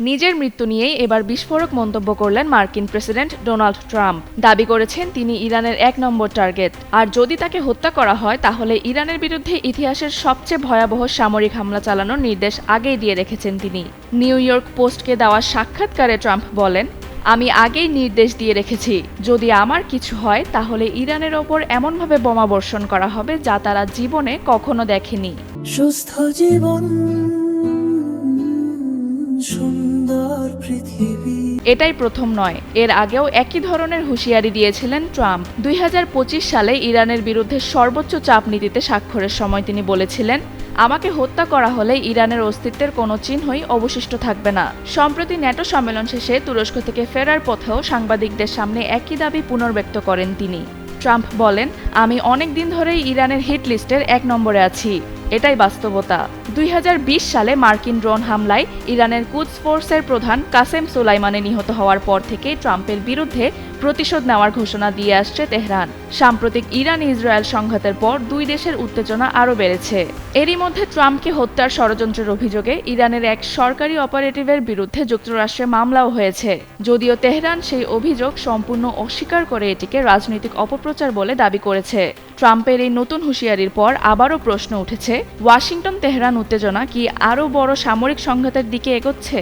নিজের মৃত্যু নিয়েই এবার বিস্ফোরক মন্তব্য করলেন মার্কিন প্রেসিডেন্ট ডোনাল্ড ট্রাম্প। দাবি করেছেন তিনি ইরানের ১ নম্বর টার্গেট, আর যদি তাকে হত্যা করা হয় তাহলে ইরানের বিরুদ্ধে ইতিহাসের সবচেয়ে ভয়াবহ সামরিক হামলা চালানোর নির্দেশ আগেই দিয়ে রেখেছেন তিনি। নিউ ইয়র্ক পোস্টকে দেওয়া সাক্ষাৎকারে ট্রাম্প বলেন, আমি আগেই নির্দেশ দিয়ে রেখেছি, যদি আমার কিছু হয় তাহলে ইরানের ওপর এমনভাবে বোমা বর্ষণ করা হবে যা তারা জীবনে কখনো দেখেনি। সুস্থ জীবন, সুন্দর পৃথিবী। এটাই প্রথম নয়, এর আগেও একই ধরনের হুঁশিয়ারি দিয়েছিলেন ট্রাম্প। ২০২৫ সালে ইরানের বিরুদ্ধে সর্বোচ্চ চাপ নীতিতে স্বাক্ষরের সময় তিনি বলেছিলেন, আমাকে হত্যা করা হলে ইরানের অস্তিত্বের কোনো চিহ্নই অবশিষ্ট থাকবে না। সম্প্রতি ন্যাটো সম্মেলন শেষে তুরস্ক থেকে ফেরার পথেও সাংবাদিকদের সামনে একই দাবি পুনর্ব্যক্ত করেন তিনি। ট্রাম্প বলেন, আমি অনেক দিন ধরেই ইরানের হিট লিস্টের ১ নম্বরে আছি, এটাই বাস্তবতা। ২০২০ সালে মার্কিন ড্রোন হামলায় ইরানের কুদস ফোর্সের প্রধান কাসেম সোলাইমানি নিহত হওয়ার পর থেকে ট্রাম্পের বিরুদ্ধে প্রতিশোধ নেওয়ার ঘোষণা দিয়ে আসছে তেহরান। সাম্প্রতিক ইরান ইসরায়েল সংঘাতের পর দুই দেশের উত্তেজনা আরও বেড়েছে। এরই মধ্যে ট্রাম্পকে হত্যার ষড়যন্ত্রের অভিযোগে ইরানের এক সরকারি অপারেটিভের বিরুদ্ধে যুক্তরাষ্ট্রে মামলাও হয়েছে। যদিও তেহরান সেই অভিযোগ সম্পূর্ণ অস্বীকার করে এটিকে রাজনৈতিক অপপ্রচার বলে দাবি করেছে। ট্রাম্পের এই নতুন হুঁশিয়ারির পর আবারও প্রশ্ন উঠেছে, ওয়াশিংটন তেহরান উত্তেজনা কি আরও বড় সামরিক সংঘাতের দিকে এগোচ্ছে?